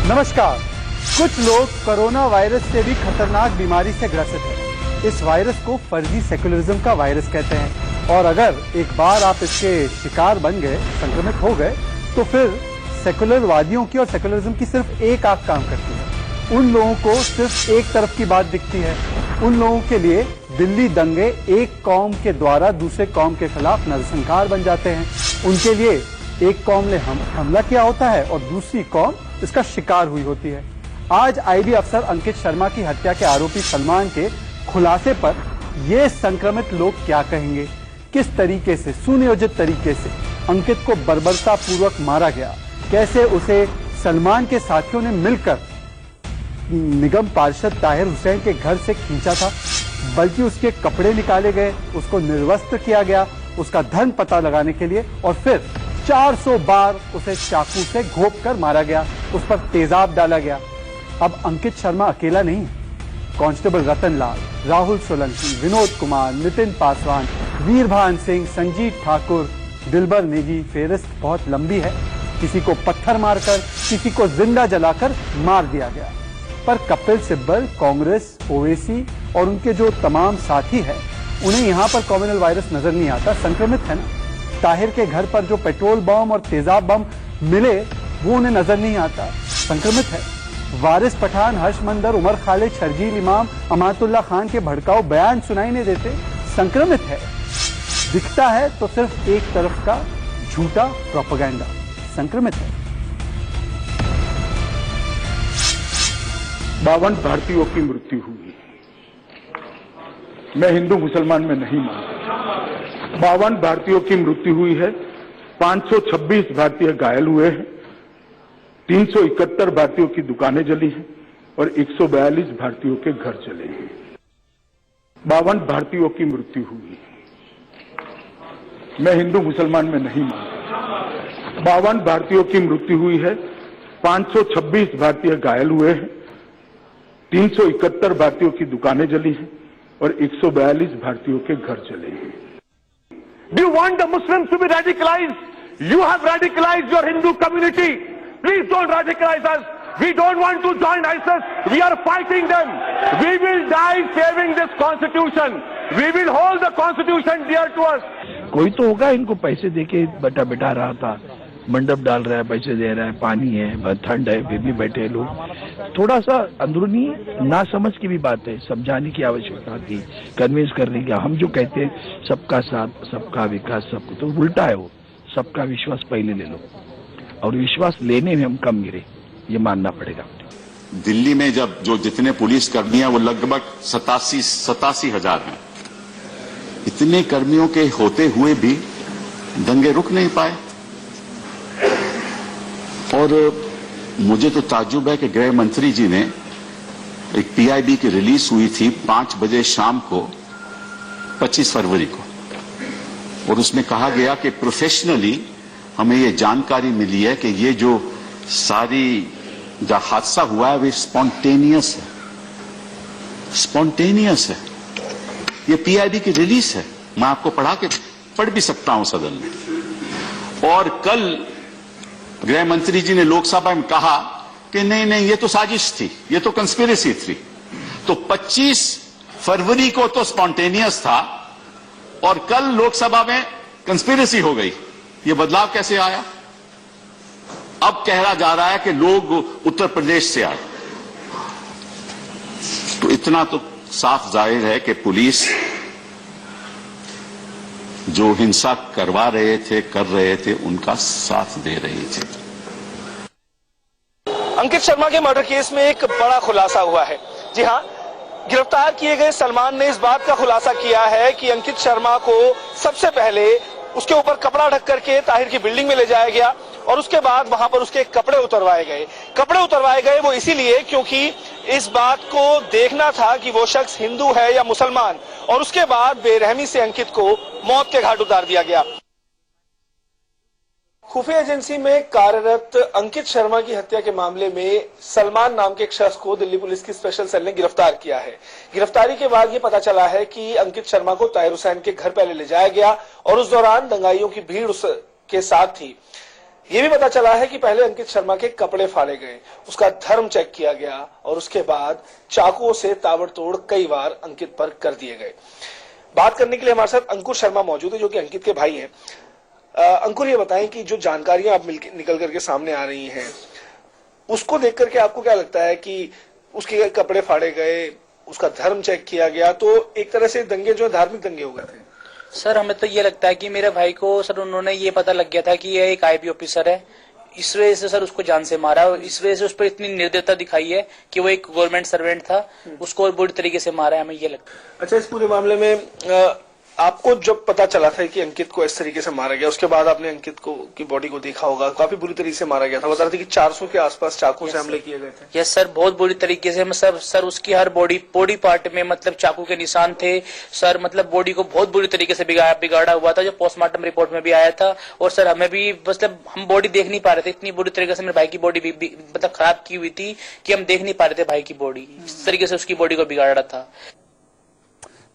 नमस्कार। कुछ लोग कोरोना वायरस से भी खतरनाक बीमारी से ग्रसित हैं। इस वायरस को फर्जी सेकुलरिज्म का वायरस कहते हैं और अगर एक बार आप इसके शिकार बन गए, संक्रमित हो गए, तो फिर सेकुलरवादियों की और सेकुलरिज्म की सिर्फ एक आंख काम करती है। उन लोगों को सिर्फ एक तरफ की बात दिखती है। उन लोगों के लिए दिल्ली दंगे एक कौम के द्वारा दूसरे कौम के खिलाफ नरसंहार बन जाते हैं। उनके लिए एक कौम ने हमला किया होता है और दूसरी कौम इसका शिकार हुई होती है। आज आईबी अफसर अंकित शर्मा की हत्या के आरोपी सलमान के खुलासे पर ये संक्रमित लोग क्या कहेंगे, किस तरीके से सुनियोजित तरीके से अंकित को बर्बरता पूर्वक मारा गया, कैसे उसे सलमान के साथियों ने मिलकर निगम पार्षद ताहिर हुसैन के घर से खींचा था, बल्कि उसके कपड़े निकाले गए, उसको निर्वस्त्र किया गया उसका धन पता लगाने के लिए, और फिर 400 बार उसे चाकू से घोंप कर मारा गया, उस पर तेजाब डाला गया। अब अंकित शर्मा अकेला नहीं, कांस्टेबल रतन लाल, राहुल सोलंकी, विनोद कुमार, नितिन पासवान, वीरभान सिंह, संजीत ठाकुर, दिलबर नेगी, फेहरिस्त बहुत लंबी है। किसी को पत्थर मारकर, किसी को जिंदा जलाकर मार दिया गया। पर कपिल सिब्बल, कांग्रेस, ओवैसी और उनके जो तमाम साथी हैं, उन्हें यहां पर कॉम्युनल वायरस नजर नहीं आता, संक्रमित है ना। ताहिर के घर पर जो पेट्रोल बम और तेजाब बम मिले वो उन्हें नजर नहीं आता, संक्रमित है। वारिस पठान, हर्ष मंदर, उमर खालिद, शर्जील इमाम, अमातुल्लाह खान के भड़काऊ बयान सुनाई नहीं देते, संक्रमित है। दिखता है तो सिर्फ एक तरफ का झूठा प्रोपेगेंडा, संक्रमित है। 52 भारतीयों की मृत्यु हुई। मैं हिंदू मुसलमान में नहीं मानता। 52 भारतीयों की मृत्यु हुई है, 526 भारतीय घायल हुए हैं, 371 भारतीयों की दुकानें जली हैं और 142 भारतीयों के घर जले हैं। 52 भारतीयों की मृत्यु हुई। मैं हिंदू मुसलमान में नहीं मानता। 52 भारतीयों की मृत्यु हुई है, 526 भारतीय घायल हुए हैं, 371 भारतीयों की दुकानें जली हैं और 142 भारतीयों के घर जले हैं। Do you want the Muslims to be radicalized? You have radicalized your Hindu community. Please don't radicalize us. We don't want to join ISIS. We are fighting them. We will die saving this constitution. We will hold the constitution dear to us. कोई तो होगा इनको पैसे देके बैठा रहा था, मंडप डाल रहा है, पैसे दे रहा है, पानी है, ठंड है, फिर भी बैठे लोग। थोड़ा सा अंदरूनी ना समझ की भी बात है, समझाने की आवश्यकता थी, कन्विंस करने की। हम जो कहते हैं सबका साथ, सबका विकास, सबको, तो उल्टा है वो। सबका विश्वास पहले ले लो और विश्वास लेने में हम कम गिरे, ये मानना पड़ेगा। दिल्ली में जब जो जितने पुलिस कर्मी हैं वो लगभग 87 हजार हैं। इतने कर्मियों के होते हुए भी दंगे रुक नहीं पाए। और मुझे तो ताज्जुब है कि गृह मंत्री जी ने एक पीआईबी की रिलीज हुई थी 5 बजे शाम को 25 फरवरी को, और उसमें कहा गया कि प्रोफेशनली हमें ये जानकारी मिली है कि ये जो सारी जो हादसा हुआ है वो स्पॉन्टेनियस है, स्पॉन्टेनियस है। ये पीआईबी की रिलीज है, मैं आपको पढ़ भी सकता हूं सदन में। और कल गृह मंत्री जी ने लोकसभा में कहा कि नहीं ये तो साजिश थी, ये तो कंस्पिरेसी थी। तो 25 फरवरी को तो स्पॉन्टेनियस था और कल लोकसभा में कंस्पिरेसी हो गई। ये बदलाव कैसे आया? अब कहा जा रहा है कि लोग उत्तर प्रदेश से आए। तो इतना तो साफ जाहिर है कि पुलिस जो हिंसा कर रहे थे उनका साथ दे रही थी। अंकित शर्मा के मर्डर केस में एक बड़ा खुलासा हुआ है। जी हां, गिरफ्तार किए गए सलमान ने इस बात का खुलासा किया है कि अंकित शर्मा को सबसे पहले उसके ऊपर कपड़ा ढक करके ताहिर की बिल्डिंग में ले जाया गया और उसके बाद वहां पर उसके कपड़े उतरवाए गए वो इसीलिए क्योंकि इस बात को देखना था कि वो शख्स हिंदू है या मुसलमान, और उसके बाद बेरहमी से अंकित को मौत के घाट उतार दिया गया। खुफिया एजेंसी में कार्यरत अंकित शर्मा की हत्या के मामले में सलमान नाम के एक शख्स को दिल्ली पुलिस की स्पेशल सेल ने गिरफ्तार किया है। गिरफ्तारी के बाद ये पता चला है कि अंकित शर्मा को ताहिर हुसैन के घर पहले ले जाया गया और उस दौरान दंगाइयों की भीड़ उसके साथ थी। ये भी पता चला है कि पहले अंकित शर्मा के कपड़े फाड़े गए, उसका धर्म चेक किया गया और उसके बाद चाकुओं से ताबड़तोड़ कई बार अंकित पर कर दिए गए। बात करने के लिए हमारे साथ अंकुर शर्मा मौजूद है, जो कि अंकित के भाई हैं। अंकुर, ये बताएं कि जो जानकारियां अब निकल करके सामने आ रही हैं, उसको देख करके आपको क्या लगता है कि उसके कपड़े फाड़े गए, उसका धर्म चेक किया गया, तो एक तरह से दंगे जो धार्मिक दंगे हो गए थे? सर, हमें तो ये लगता है कि मेरे भाई को सर उन्होंने ये पता लग गया था कि ये एक आईबी ऑफिसर है, इस वजह से सर उसको जान से मारा और इस वजह से उस पर इतनी निर्दयता दिखाई है कि वो एक गवर्नमेंट सर्वेंट था, उसको बुरी तरीके से मारा है, हमें ये लगता है। अच्छा, इस पूरे मामले में आपको जब पता चला था कि अंकित को इस तरीके से मारा गया, उसके बाद आपने अंकित को की बॉडी को देखा होगा, काफी बुरी तरीके से मारा गया था, बता रहे थे कि 400 के आसपास चाकू से हमले किए गए थे। यस सर, बहुत बुरी तरीके से, मतलब सर उसकी हर बॉडी पार्ट में मतलब चाकू के निशान थे सर, मतलब बॉडी को बहुत बुरी तरीके से बिगाड़ा हुआ था, जो पोस्टमार्टम रिपोर्ट में भी आया था। और सर हमें भी मतलब हम बॉडी देख नहीं पा रहे थे, इतनी बुरी तरीके से मेरे भाई की बॉडी भी मतलब खराब की हुई थी कि हम देख नहीं पा रहे थे भाई की बॉडी, इस तरीके से उसकी बॉडी को बिगाड़ा था।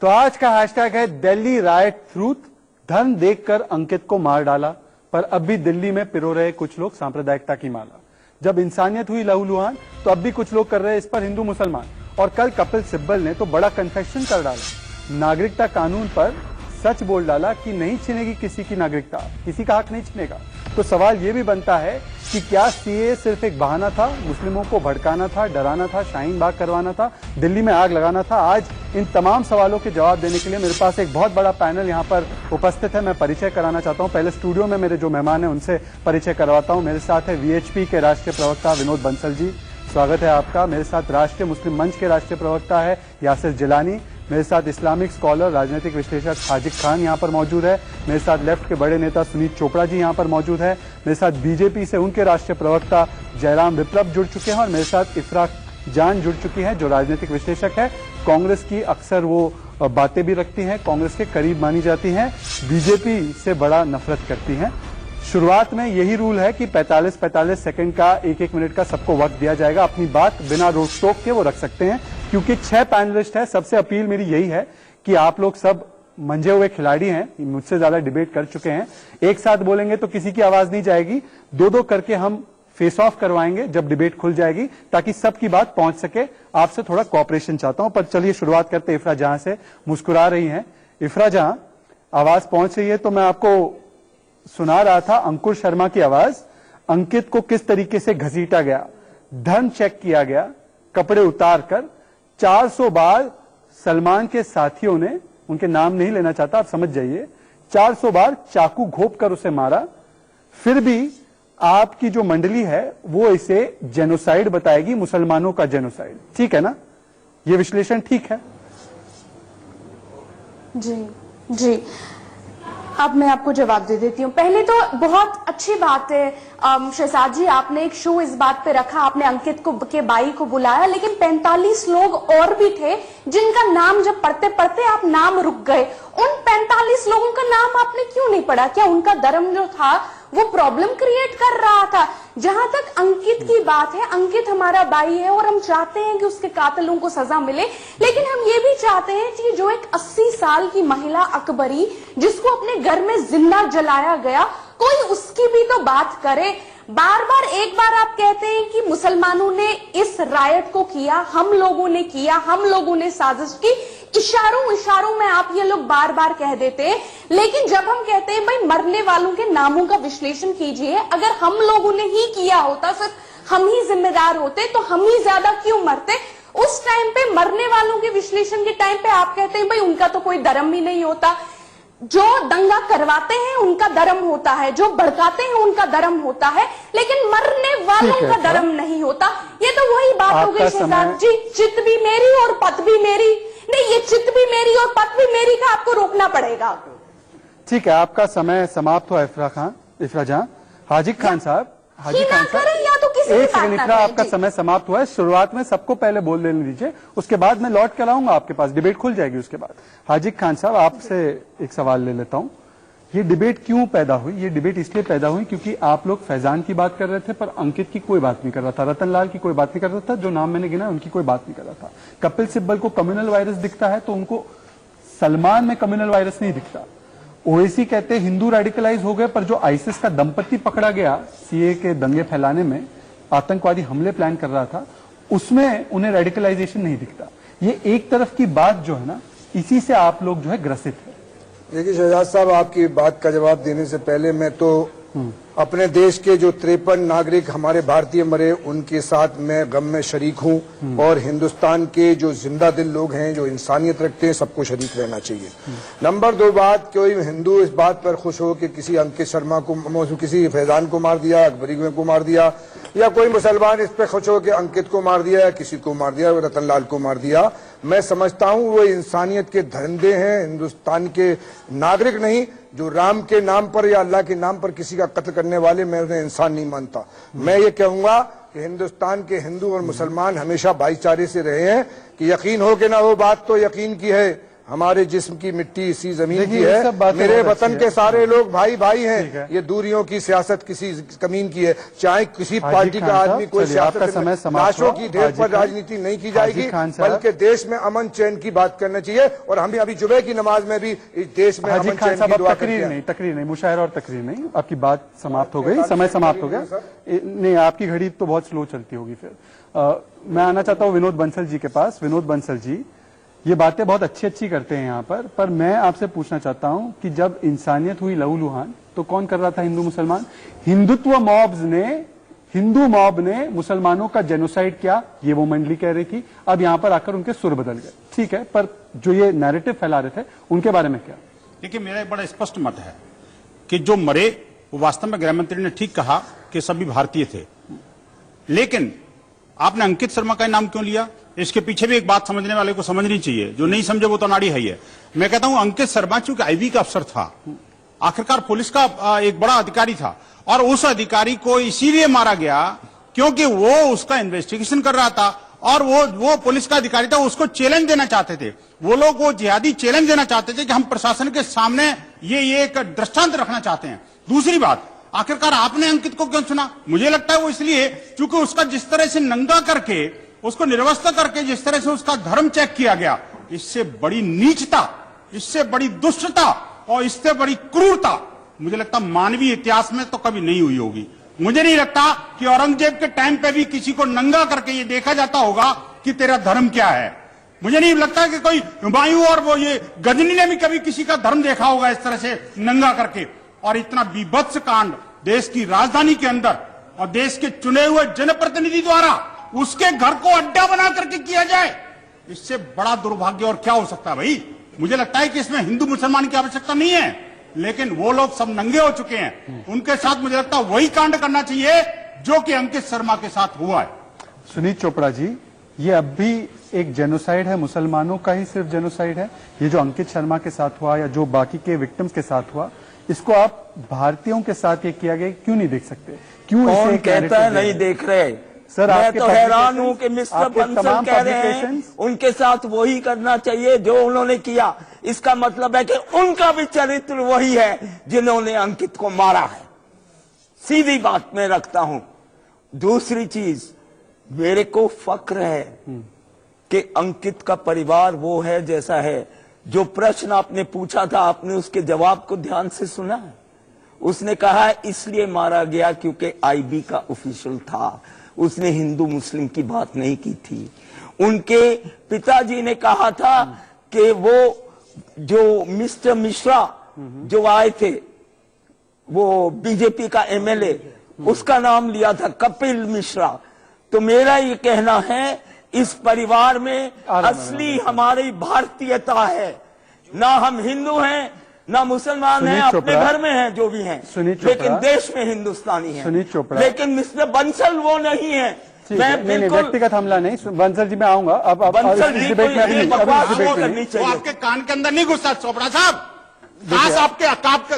तो आज का हैशटैग है दिल्ली राइट ट्रूथ। धर्म देखकर अंकित को मार डाला, पर अब भी दिल्ली में पिरो रहे कुछ लोग सांप्रदायिकता की माला। जब इंसानियत हुई लहूलुहान, तो अब भी कुछ लोग कर रहे इस पर हिंदू मुसलमान। और कल कपिल सिब्बल ने तो बड़ा कन्फेक्शन कर डाला, नागरिकता कानून पर सच बोल डाला कि नहीं छीनेगी किसी की नागरिकता, किसी का हक नहीं छीनेगा। तो सवाल यह भी बनता है कि क्या सीए सिर्फ एक बहाना था, मुस्लिमों को भड़काना था, डराना था, शाहीन बाग करवाना था, दिल्ली में आग लगाना था? आज इन तमाम सवालों के जवाब देने के लिए मेरे पास एक बहुत बड़ा पैनल यहाँ पर उपस्थित है। मैं परिचय कराना चाहता हूँ। पहले स्टूडियो में मेरे जो मेहमान हैं उनसे परिचय करवाता हूँ। मेरे साथ है वीएचपी के राष्ट्रीय प्रवक्ता विनोद बंसल जी, स्वागत है आपका। मेरे साथ राष्ट्रीय मुस्लिम मंच के राष्ट्रीय प्रवक्ता है यासिर जिलानी। मेरे साथ इस्लामिक स्कॉलर, राजनीतिक विश्लेषक हाजिक खान यहाँ पर मौजूद है। मेरे साथ लेफ्ट के बड़े नेता सुनीत चोपड़ा जी यहाँ पर मौजूद है। मेरे साथ बीजेपी से उनके राष्ट्रीय प्रवक्ता जयराम विप्लव जुड़ चुके हैं और मेरे साथ इफ्रा जान जुड़ चुकी है, जो राजनीतिक विश्लेषक है। कांग्रेस की अक्सर वो बातें भी रखती हैं, कांग्रेस के करीब मानी जाती हैं, बीजेपी से बड़ा नफरत करती हैं। शुरुआत में यही रूल है कि 45-45 सेकंड का 1-1 मिनट का सबको वक्त दिया जाएगा। अपनी बात बिना रोक टोक के वो रख सकते हैं, क्योंकि 6 पैनलिस्ट है। सबसे अपील मेरी यही है कि आप लोग सब मंजे हुए खिलाड़ी हैं, मुझसे ज्यादा डिबेट कर चुके हैं। एक साथ बोलेंगे तो किसी की आवाज नहीं जाएगी, 2-2 करके हम फेस ऑफ करवाएंगे जब डिबेट खुल जाएगी, ताकि सबकी बात पहुंच सके। आपसे थोड़ा कोऑपरेशन चाहता हूं। पर चलिए शुरुआत करते इफ्रा जहां से, मुस्कुरा रही हैं। इफ्रा जहां, आवाज पहुंच रही है तो मैं आपको सुना रहा था अंकुर शर्मा की आवाज। अंकित को किस तरीके से घसीटा गया, धर्म चेक किया गया, कपड़े उतार कर 400 बार सलमान के साथियों ने, उनके नाम नहीं लेना चाहता, आप समझ जाइए, 400 बार चाकू घोंप कर उसे मारा। फिर भी आपकी जो मंडली है वो इसे जेनोसाइड बताएगी, मुसलमानों का जेनोसाइड। ठीक है ना? ये विश्लेषण ठीक है? जी, अब मैं आपको जवाब दे देती हूँ। पहले तो बहुत अच्छी बात है शहजाद जी, आपने एक शो इस बात पे रखा, आपने अंकित को के भाई को बुलाया, लेकिन 45 लोग और भी थे जिनका नाम जब पढ़ते पढ़ते आप नाम रुक गए। उन 45 लोगों का नाम आपने क्यों नहीं पढ़ा? क्या उनका धर्म जो था वो प्रॉब्लम क्रिएट कर रहा था? जहां तक अंकित की बात है, अंकित हमारा भाई है और हम चाहते हैं कि उसके कातिलों को सजा मिले, लेकिन हम ये भी चाहते हैं कि जो एक 80 साल की महिला अकबरी जिसको अपने घर में जिंदा जलाया गया, कोई उसकी भी तो बात करे। बार बार एक बार आप कहते हैं कि मुसलमानों ने इस रायट को किया, हम लोगों ने किया, हम लोगों ने साजिश की। इशारों में आप ये लोग बार बार कह देते हैं, लेकिन जब हम कहते हैं भाई मरने वालों के नामों का विश्लेषण कीजिए, अगर हम लोगों ने ही किया होता, सिर्फ हम ही जिम्मेदार होते, तो हम ही ज्यादा क्यों मरते? उस टाइम पे मरने वालों के विश्लेषण के टाइम पे आप कहते हैं भाई उनका तो कोई धर्म ही नहीं होता। जो दंगा करवाते हैं उनका धर्म होता है, जो भड़काते हैं उनका धर्म होता है, लेकिन मरने वालों का धर्म नहीं होता। ये तो वही बात हो गई शहजाद जी, चित भी मेरी और पत भी मेरी। नहीं, ये चित भी मेरी और पत भी मेरी का आपको रोकना पड़ेगा। ठीक है, आपका समय समाप्त हुआ इफ्रा जहां। हाजिक खान साहब, एक सेकंड इफ्रा, आपका समय समाप्त हुआ है। शुरुआत में सबको पहले बोल लेने दीजिए, उसके बाद मैं लौट कर आऊंगा आपके पास, डिबेट खुल जाएगी उसके बाद। हाजिक खान साहब, आपसे एक सवाल ले लेता हूं। ये डिबेट क्यों पैदा हुई? ये डिबेट इसलिए पैदा हुई क्योंकि आप लोग फैजान की बात कर रहे थे, पर अंकित की कोई बात नहीं कर रहा था, रतनलाल की कोई बात नहीं कर रहा था, जो नाम मैंने गिना उनकी कोई बात नहीं कर रहा था। कपिल सिब्बल को कम्युनल वायरस दिखता है तो उनको सलमान में कम्युनल वायरस नहीं दिखता। ओवैसी कहते हैं हिंदू रेडिकलाइज हो गए, पर जो आईसिस का दंपति पकड़ा गया सीए के दंगे फैलाने में, आतंकवादी हमले प्लान कर रहा था, उसमें उन्हें रेडिकलाइजेशन नहीं दिखता। ये एक तरफ की बात जो है ना, इसी से आप लोग जो है ग्रसित है। देखिए शहजाद साहब, आपकी बात का जवाब देने से पहले मैं तो अपने देश के जो 53 नागरिक हमारे भारतीय मरे उनके साथ मैं गम में शरीक हूं, और हिंदुस्तान के जो जिंदा दिल लोग हैं जो इंसानियत रखते हैं सबको शरीक रहना चाहिए। नंबर 2 बात, कोई हिंदू इस बात पर खुश हो कि किसी अंकित शर्मा को, किसी फैजान को मार दिया, अकबरी को मार दिया, या कोई मुसलमान इस पर खुश हो कि अंकित को मार दिया या किसी को मार दिया, रतनलाल को मार दिया। मैं समझता हूं वो इंसानियत के धंधे हैं, हिंदुस्तान के नागरिक नहीं। जो राम के नाम पर या अल्लाह के नाम पर किसी का कत्ल करने वाले, मैं उन्हें इंसान नहीं मानता। मैं ये कहूंगा कि हिंदुस्तान के हिंदू और मुसलमान हमेशा भाईचारे से रहे हैं। कि यकीन हो कि ना हो, बात तो यकीन की है, हमारे जिस्म की मिट्टी इसी जमीन की है, मेरे वतन के सारे लोग भाई भाई हैं। ये दूरियों की सियासत किसी कमीन की है, चाहे किसी पार्टी का आदमी कोई सियासत, लाशों की ढेर पर राजनीति नहीं की जाएगी, बल्कि देश में अमन चैन की बात करना चाहिए। और हम भी अभी जुमे की नमाज में भी इस देश में अमन चैन की दुआ करते हैं। तकरीर नहीं, मुशायरा और तकरीर नहीं, आपकी बात समाप्त हो गई, समय समाप्त हो गया। नहीं, आपकी घड़ी तो बहुत स्लो चलती होगी। फिर मैं आना चाहता हूँ विनोद बंसल जी के पास। विनोद बंसल जी, ये बातें बहुत अच्छी करते हैं यहाँ पर मैं आपसे पूछना चाहता हूं कि जब इंसानियत हुई लहूलुहान तो कौन कर रहा था? हिंदू मुसलमान। हिंदू मॉब ने मुसलमानों का जेनोसाइड किया, ये वो मंडली कह रही थी। अब यहाँ पर आकर उनके सुर बदल गए, ठीक है, पर जो ये नैरेटिव फैला रहे थे उनके बारे में क्या? देखिए, मेरा एक बड़ा स्पष्ट मत है कि जो मरे वो वास्तव में गृह मंत्री ने ठीक कहा कि सभी भारतीय थे, लेकिन आपने अंकित शर्मा का नाम क्यों लिया? इसके पीछे भी एक बात समझने वाले को समझनी चाहिए, जो नहीं समझे वो तो नाड़ी है ही है। मैं कहता हूं अंकित शर्मा चूंकि आईबी का अफसर था, आखिरकार पुलिस का एक बड़ा अधिकारी था, और उस अधिकारी को इसीलिए मारा गया क्योंकि वो उसका इन्वेस्टिगेशन कर रहा था, और वो पुलिस का अधिकारी था, उसको चैलेंज देना चाहते थे। वो लोग वो जिहादी चैलेंज देना चाहते थे कि हम प्रशासन के सामने ये एक दृष्टांत रखना चाहते हैं। दूसरी बात, आखिरकार आपने अंकित को क्यों चुना? मुझे लगता है वो इसलिए क्योंकि उसका जिस तरह से नंगा करके, उसको निर्वस्त्र करके जिस तरह से उसका धर्म चेक किया गया, इससे बड़ी नीचता, इससे बड़ी दुष्टता और इससे बड़ी क्रूरता मुझे लगता मानवीय इतिहास में तो कभी नहीं हुई होगी। मुझे नहीं लगता कि औरंगजेब के टाइम पे भी किसी को नंगा करके ये देखा जाता होगा कि तेरा धर्म क्या है। मुझे नहीं लगता कि कोई हुमायूं और वो ये गजनी ने भी कभी किसी का धर्म देखा होगा इस तरह से नंगा करके। और इतना बीभत्स कांड देश की राजधानी के अंदर और देश के चुने हुए जनप्रतिनिधि द्वारा उसके घर को अड्डा बना करके किया जाए, इससे बड़ा दुर्भाग्य और क्या हो सकता है भाई? मुझे लगता है कि इसमें हिंदू मुसलमान की आवश्यकता नहीं है, लेकिन वो लोग सब नंगे हो चुके हैं, उनके साथ मुझे लगता है वही कांड करना चाहिए जो कि अंकित शर्मा के साथ हुआ है। सुनीत चोपड़ा जी, ये अब भी एक जेनोसाइड है, मुसलमानों का ही सिर्फ जेनोसाइड है। ये जो अंकित शर्मा के साथ हुआ या जो बाकी के विक्टिम्स के साथ हुआ, इसको आप भारतीयों के साथ ये किया गया क्यों नहीं देख सकते? क्यों कौन कहता है नहीं देख रहे? सर, मैं तो हैरान हूं कि मिस्टर बंसल कह रहे हैं उनके साथ वही करना चाहिए जो उन्होंने किया। इसका मतलब है कि उनका भी चरित्र वही है जिन्होंने अंकित को मारा है। सीधी बात मैं रखता हूं। दूसरी चीज, मेरे को फक्र है कि अंकित का परिवार वो है जैसा है। जो प्रश्न आपने पूछा था, आपने उसके जवाब को ध्यान से सुना है? उसने कहा इसलिए मारा गया क्योंकि आईबी का ऑफिशियल था, उसने हिंदू मुस्लिम की बात नहीं की थी। उनके पिताजी ने कहा था कि वो जो मिस्टर मिश्रा जो आए थे, वो बीजेपी का एमएलए, उसका नाम लिया था कपिल मिश्रा। तो मेरा ये कहना है इस परिवार में असली हमारी भारतीयता है। ना हम हिंदू हैं ना मुसलमान हैं, अपने घर में हैं जो भी हैं, लेकिन देश में हिंदुस्तानी हैं। लेकिन मिस्टर बंसल वो नहीं है। मैं बिल्कुल व्यक्तिगत हमला नहीं। बंसल जी मैं आऊंगा अब बंसल जी वो आपके कान के अंदर नहीं घुसता चोपड़ा साहब।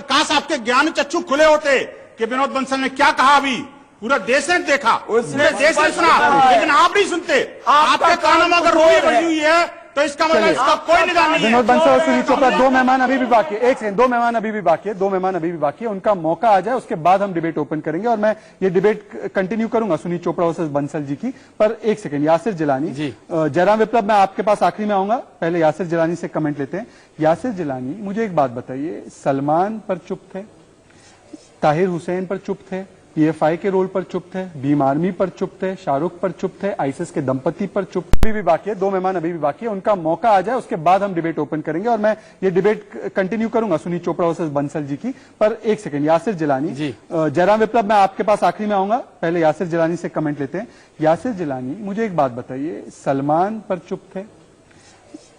काश आपके ज्ञान चक्षु खुले होते कि विनोद बंसल ने क्या कहा। अभी पूरा देश ने देखा, पूरे देश ने सुना, लेकिन आप नहीं सुनते। आपके कानों में अगर रोई बजी हुई है तो इसका मतलब इसका कोई निदान नहीं है। विनोद बंसल और सुनील चोपड़ा, दो मेहमान अभी भी बाकी है। एक सेकंड, दो मेहमान अभी भी बाकी है, उनका मौका आ जाए उसके बाद हम डिबेट ओपन करेंगे और मैं ये डिबेट कंटिन्यू करूंगा सुनील चोपड़ा वर्सेस बंसल जी की। पर एक सेकंड, यासिर जिलानी, जयराम विप्लव, मैं आपके पास आखिरी में आऊंगा, पहले यासिर जिलानी से कमेंट लेते हैं। यासिर जिलानी, मुझे एक बात बताइए, सलमान पर चुप थे, ताहिर हुसैन पर चुप थे, पीएफआई के रोल पर चुप थे, भीम आर्मी पर चुप थे, शाहरुख पर चुप थे, आईसिस के दंपति पर चुप, अभी भी बाकी है, दो मेहमान अभी भी बाकी है, उनका मौका आ जाए उसके बाद हम डिबेट ओपन करेंगे और मैं ये डिबेट कंटिन्यू करूंगा सुनील चोपड़ा वर्सेस बंसल जी की। पर एक सेकंड, यासिर जिलानी, जयराम विप्लव, मैं आपके पास आखिरी में आऊंगा, पहले यासिर जिलानी से कमेंट लेते हैं। यासिर जिलानी, मुझे एक बात बताइए, सलमान पर चुप थे,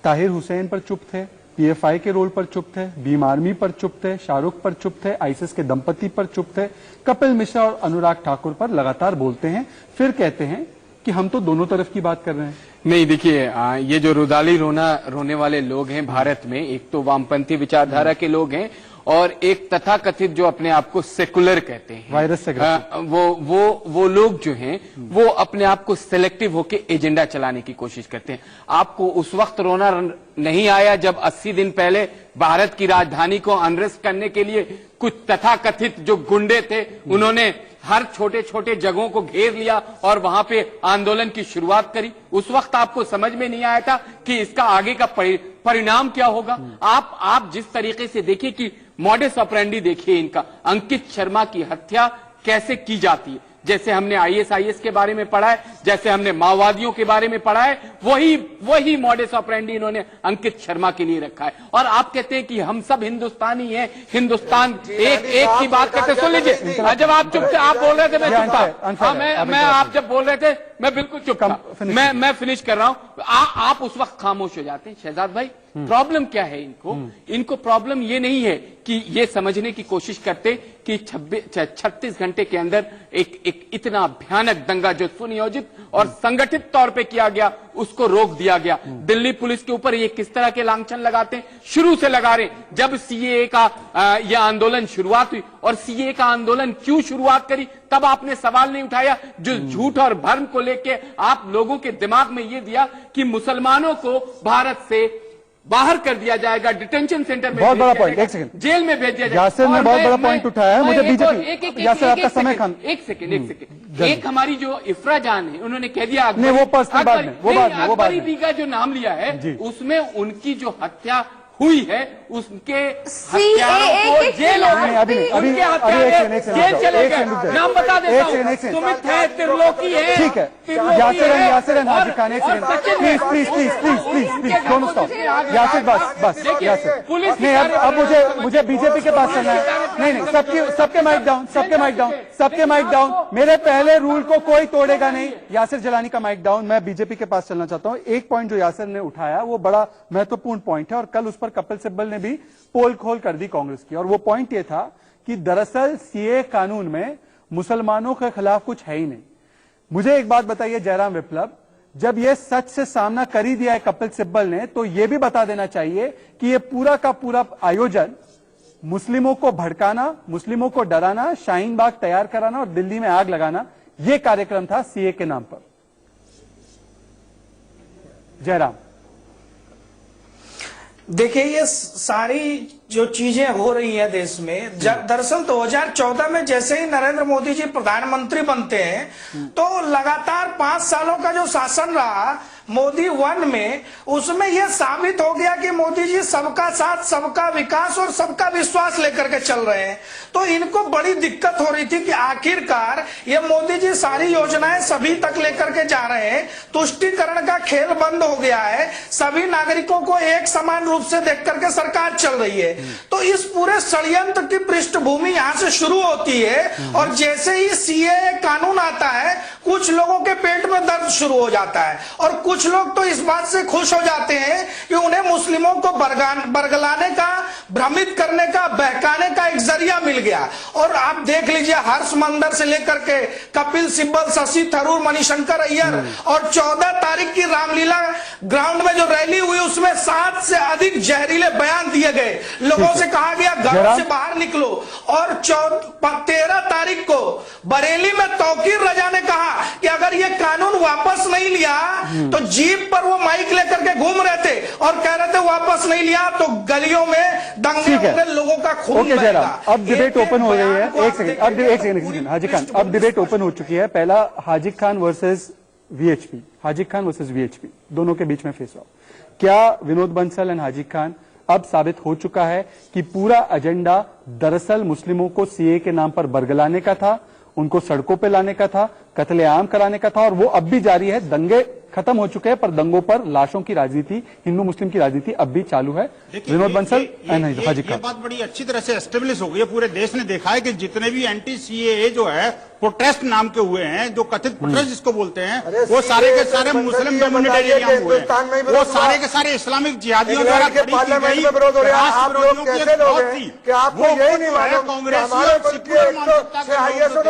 ताहिर हुसैन पर चुप थे, पीएफआई के रोल पर चुप थे, भीम आर्मी पर चुप थे, शाहरुख पर चुप थे, आईसिस के दंपति पर चुप थे, कपिल मिश्रा और अनुराग ठाकुर पर लगातार बोलते हैं, फिर कहते हैं कि हम तो दोनों तरफ की बात कर रहे हैं। नहीं, देखिए, ये जो रुदाली रोने वाले लोग हैं भारत में, एक तो वामपंथी विचारधारा के लोग हैं और एक तथाकथित जो अपने आप को सेकुलर कहते हैं, वायरस से वो लोग जो हैं वो अपने आप को सिलेक्टिव होके एजेंडा चलाने की कोशिश करते हैं। आपको उस वक्त रोना नहीं आया जब 80 दिन पहले भारत की राजधानी को अनरेस्ट करने के लिए कुछ तथाकथित जो गुंडे थे उन्होंने हर छोटे छोटे जगहों को घेर लिया और वहां पे आंदोलन की शुरुआत करी। उस वक्त आपको समझ में नहीं आया था कि इसका आगे का परिणाम क्या होगा। आप जिस तरीके से देखिए कि मॉडस ऑपरेंडी देखिए इनका, अंकित शर्मा की हत्या कैसे की जाती है, जैसे हमने आईएसआईएस के बारे में पढ़ा है, जैसे हमने माओवादियों के बारे में पढ़ा है, वही मॉडस ऑपरेंडी इन्होंने अंकित शर्मा के लिए रखा है। और आप कहते हैं कि हम सब हिंदुस्तानी हैं, हिंदुस्तान एक की बात करते। सुन लीजिए, जब आप चुप थे, आप बोल रहे थे मैं चुप था, मैं आप जब बोल रहे थे मैं बिल्कुल चुप था, मैं फिनिश कर रहा हूं, आप उस वक्त खामोश हो जाते हैं। शहजाद भाई, प्रॉब्लम क्या है इनको प्रॉब्लम ये नहीं है कि ये समझने की कोशिश करते कि 36 घंटे के अंदर एक इतना भयानक दंगा जो सुनियोजित और संगठित तौर पे किया गया उसको रोक दिया गया। दिल्ली पुलिस के ऊपर ये किस तरह के लांछन लगाते हैं, शुरू से लगा रहे। जब सीएए का यह आंदोलन शुरुआत हुई और सीएए का आंदोलन क्यों शुरुआत करी, तब आपने सवाल नहीं उठाया। जो झूठ और भ्रम को लेके आप लोगों के दिमाग में ये दिया कि मुसलमानों को भारत से बाहर कर दिया जाएगा, डिटेंशन सेंटर में बहुत बड़ा पॉइंट, एक सेकंड, जेल में भेज दिया जाएगा। यासिर ने बहुत बड़ा पॉइंट उठाया है, मुझे बीजेपी, यासिर आपका समय खान, एक सेकंड, एक हमारी जो इफ्रा जान है उन्होंने कह दिया नहीं, वो पर्सनल बाद में, अकबरी दी का जो नाम लिया है उसमें उनकी जो हत्या हुई है उसके हत्यारों को जेल हो गए, उनके हत्यारे जेल चले गए। नाम बता देता हूँ, सुमित है, त्रिलोकी है, ठीक है, यासिर हाजी खान, एक सेकंड, प्लीज दोनों स्टॉप, यासिर बस यासिर, पुलिस नहीं, अब मुझे बीजेपी के पास चलना है। नहीं, सबके माइक डाउन, मेरे पहले रूल को कोई तोड़ेगा नहीं। यासिर जिलानी का माइक डाउन, मैं बीजेपी के पास चलना चाहता हूँ। एक पॉइंट जो यासिर ने उठाया वो बड़ा महत्वपूर्ण पॉइंट है और कल उस पर कपिल सिब्बल ने भी पोल खोल कर दी कांग्रेस की, और वो पॉइंट ये था कि दरअसल सीए कानून में मुसलमानों के खिलाफ कुछ है ही नहीं। मुझे एक बात बताइए जयराम विप्लव, जब ये सच से सामना कर ही दिया है कपिल सिब्बल ने, तो ये भी बता देना चाहिए कि ये पूरा का पूरा आयोजन मुस्लिमों को भड़काना, मुस्लिमों को डराना, शाहीन बाग तैयार कराना और दिल्ली में आग लगाना, ये कार्यक्रम था सीए के नाम पर। जयराम, देखिए, ये सारी जो चीजें हो रही हैं देश में, दरअसल 2014 में जैसे ही नरेंद्र मोदी जी प्रधानमंत्री बनते हैं तो लगातार 5 सालों का जो शासन रहा मोदी 1 में, उसमें यह साबित हो गया कि मोदी जी सबका साथ, सबका विकास और सबका विश्वास लेकर के चल रहे हैं। तो इनको बड़ी दिक्कत हो रही थी कि आखिरकार ये मोदी जी सारी योजनाएं सभी तक लेकर के जा रहे हैं, तुष्टीकरण का खेल बंद हो गया है, सभी नागरिकों को एक समान रूप से देख करके सरकार चल रही है। तो इस पूरे षड्यंत्र की पृष्ठभूमि यहां से शुरू होती है और जैसे ही सीएए कानून आता है कुछ लोगों के पेट में दर्द शुरू हो जाता है और कुछ लोग तो इस बात से खुश हो जाते हैं कि उन्हें मुस्लिमों को बरगलाने का, भ्रमित करने का, बहकाने का एक जरिया मिल गया। और आप देख लीजिए, हर्ष मंदर से लेकर के कपिल सिब्बल, शशि थरूर, मणिशंकर अय्यर और 14 तारीख की रामलीला ग्राउंड में जो रैली हुई उसमें 7 से अधिक जहरीले बयान दिए गए, लोगों से कहा गया घरों से बाहर निकलो। और 13 तारीख को बरेली में तौकीर रजा ने कहा कि अगर ये कानून वापस नहीं लिया तो जीप पर वो माइक लेकर के घूम रहे थे और कह रहे थे वापस नहीं लिया तो गलियों में दंगे होंगे, लोगों का खून ओके बहेगा। जयराम, अब डिबेट ओपन हो रही है। एक सेकंड, अब एक सेकंड हाजी खान, अब डिबेट ओपन हो चुकी है। पहला हाजी खान वर्सेस वीएचपी, हाजी खान वर्सेस वीएचपी, दोनों के बीच में फेस ऑफ। क्या विनोद बंसल एंड हाजी खान अब साबित हो चुका है कि पूरा एजेंडा दरअसल मुस्लिमों को सीए के नाम पर बरगलाने का था, उनको सड़कों पे लाने का था, कत्लेआम कराने का था, और वो अब भी जारी है। दंगे खत्म हो चुके हैं पर दंगों पर लाशों की राजनीति, हिंदू मुस्लिम की राजनीति अब भी चालू है। विनोद बंसल एंड हाजी खान, ये बात बड़ी अच्छी तरह से एस्टेब्लिश हो गई है। पूरे देश ने देखा है कि जितने भी एंटी सीएए जो है प्रोटेस्ट नाम के हुए हैं, जो कथित प्रोटेस्ट जिसको बोलते हैं, वो सारे के सारे मुस्लिम डोमिनेटेड एरिया हुए हैं, वो सारे के सारे इस्लामिक जिहादियों द्वारा खड़ी की गई राष्ट्र विरोधियों की एक बहुत थी। वो कांग्रेस और सेक्युलर मानसिकता के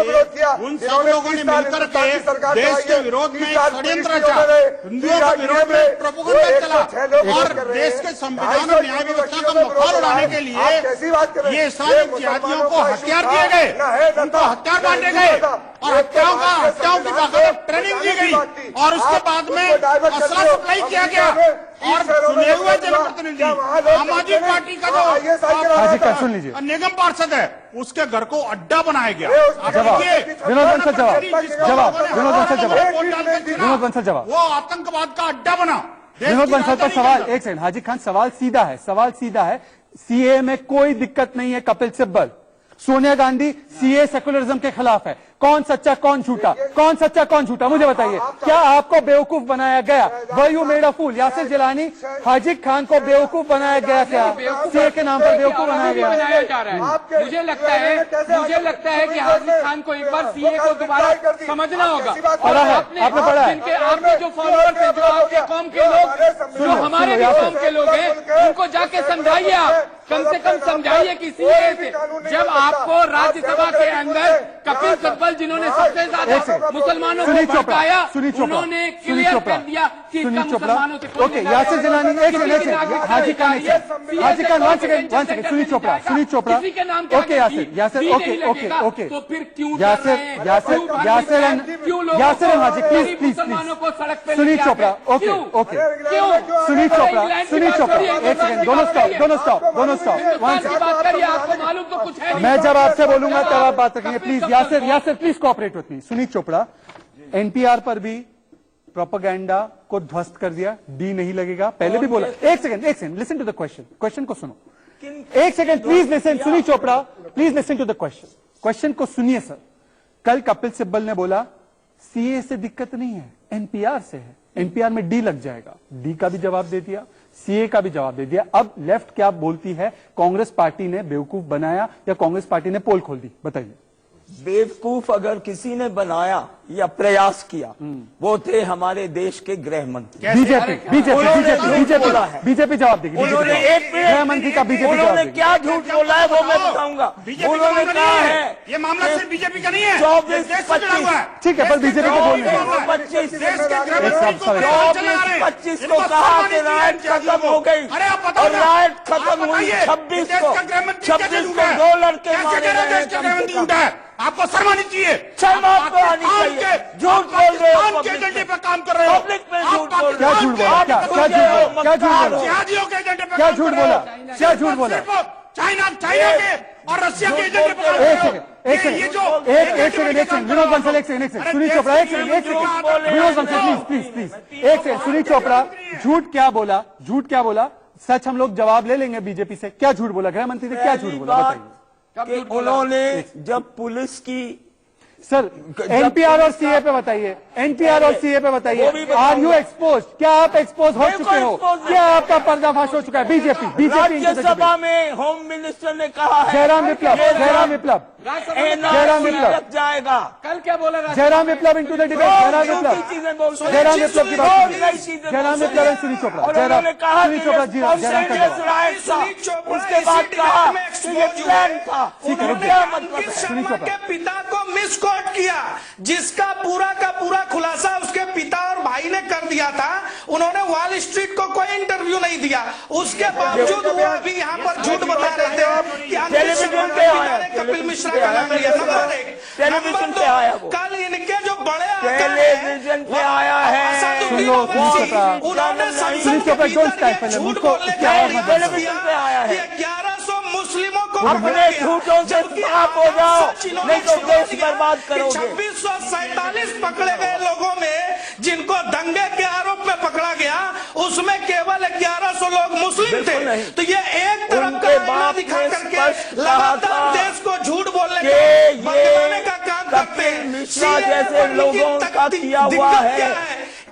लोग थे, उन सब लोगों ने मिलकर के देश के विरोध में षड्यंत्र रचा, हिंदुओं के विरोध में प्रोपेगेंडा चला और देश के संविधान और न्याय व्यवस्था का मुखार उड़ाने के लिए ये इस्लामिक जिहादियों को हथियार दिए गए, उनको हथियार बांटे गए और हत्याओं की बाकायदा ट्रेनिंग दी गई और उसके बाद में असला सप्लाई किया गया। और चुने हुए जनप्रतिनिधि आम आदमी पार्टी का जो निगम पार्षद है, उसके घर को अड्डा बनाया गया। विनोद बंसल जवाब, वो आतंकवाद का अड्डा बना। विनोद बंसल का सवाल, एक सेकंड हाजी खान, सवाल सीधा है। सीए में कोई दिक्कत नहीं है। कपिल सिब्बल, सोनिया गांधी सीए सेकुलरिज्म के खिलाफ है। कौन सच्चा कौन झूठा, कौन सच्चा कौन झूठा, मुझे बताइए। क्या आपको बेवकूफ बनाया गया? वर यू मेड अ फूल? यासिर जिलानी, हाजी खान को बेवकूफ बनाया गया क्या? सीए के नाम पर बेवकूफ बनाया गया? बनाया जा रहा है। मुझे लगता है कि हाजी खान को एक बार सीए को दोबारा समझना होगा। और आपने पढ़ा है, आपके जो फॉलोअर्स हैं, जो आपके कौम के लोग, जो हमारे भी कौम के लोग हैं, उनको जाके समझाइए। आप कम से कम समझाइए कि सीए से जब आपको राज्यसभा के अंदर कपिल सिब्बल जिन्होंने सबसे ज्यादा मुसलमानों को भड़काया, उन्होंने क्लियर कर दिया कि इसका मुसलमानों से कोई ओके, यासिर जिलानी, एक second, Haji Khan, one second, Sunil Chopra, okay, Yasir, okay, तो फिर क्यों Yasir and Haji, please, Sunil Chopra, okay, Sunil Chopra, एक सेकंड, दोनों स्टॉप, वन सेकंड। आपको मालूम तो कुछ है। मैं जब आपसे बोलूंगा तब आप बात रखेंगे, please. Yasir please cooperate with me. Sunil Chopra, NPR पर भी प्रोपेगेंडा को ध्वस्त कर दिया, डी नहीं लगेगा, पहले भी बोला। एक second, listen to the question को सुनो। एक second, please listen. Sunil Chopra, please listen to the question को सुनिए सर। कल कपिल सिब्बल ने बोला सीए से दिक्कत नहीं है, एनपीआर से है, एनपीआर में डी लग जाएगा। डी का भी जवाब दे दिया, सीए का भी जवाब दे दिया। अब लेफ्ट क्या बोलती है? कांग्रेस पार्टी ने बेवकूफ बनाया या कांग्रेस पार्टी ने पोल खोल दी? बताइए। बेवकूफ अगर किसी ने बनाया या प्रयास किया, वो थे हमारे देश के गृह मंत्री। बीजेपी जवाब देगी। उन्होंने गृह मंत्री का बीजेपी उन्होंने क्या झूठ बोला है वो मैं बताऊंगा। उन्होंने कहा है ये मामला सिर्फ बीजेपी का नहीं है, 24-25, ठीक है, पर बीजेपी को बोल रहे हैं। 24-25 को कहा कि राइट खत्म हो गई और राइट खत्म हुई 26 को 2 लड़के मारे गए। आपको शर्म आनी चाहिए, शर्म आपको आनी चाहिए। झूठ बोल रहे हो, के एजेंडे पे काम कर रहे हो, पब्लिक में झूठ बोल रहे हो। क्या झूठ बोला? क्या झूठ बोला? चाइना के और रशिया के एजेंडे पे काम कर रहे हो। एक सेकंड, विनोद बंसल, एक सेकंड, सुनील चोपड़ा, एक सेकंड, विनोद बंसल, प्लीज, एक सेकंड, सुनील चोपड़ा, झूठ क्या बोला? सच हम लोग जवाब ले लेंगे बीजेपी से। क्या झूठ बोला गृह मंत्री ने? क्या झूठ बोला बताइए। उन्होंने जब पुलिस की सर एनपीआर और सीए पे बताइए, एनपीआर और सीए पे बताइए। Are you expose? क्या आप एक्सपोज हो चुके हो? क्या आपका पर्दाफाश हो चुका है? बीजेपी राज्यसभा में होम मिनिस्टर ने कहा है जयराम विप्लव जाएगा। कल क्या बोला? जयराम विप्लव इनटू द डिबेट। जयराम विप्लव की बात, जयराम विप्लव एंड सुनील चोपड़ा, सुनील चोपड़ा जी, उसके बाद कहा ये प्लान था। सुनील चोपड़ा के पिता को मिसकोट किया, जिसका पूरा का पूरा खुलासा उसके पिता और भाई ने कर दिया था। उन्होंने वॉल स्ट्रीट को कोई इंटरव्यू नहीं दिया, उसके बावजूद वो अभी यहाँ पर झूठ बता रहे थे कि टेलीविजन पे आया, कपिल मिश्रा का नाम लिया। नंबर 1, टेलीविजन पे आया वो, कल इनके जो बड़े टेलीविजन पे आया है। जो उन्होंने संसद के भीतर ये झूठ बोलने का टेलीविजन पे आया है। 1100 मुस्लिमों को अपने झूठों से साफ हो जाओ, नहीं तो देश बर्बाद करोगे। 2647 पकड़े गए लोगों में जिनको दंगे के आरोप में पकड़ा गया, उसमें केवल 1100 लोग मुस्लिम थे। तो ये एक तरफ का आईना दिखा करके लगातार देश को झूठ बोलने का काम करते हैं। मिश्रा जैसे लोगों का किया हुआ है।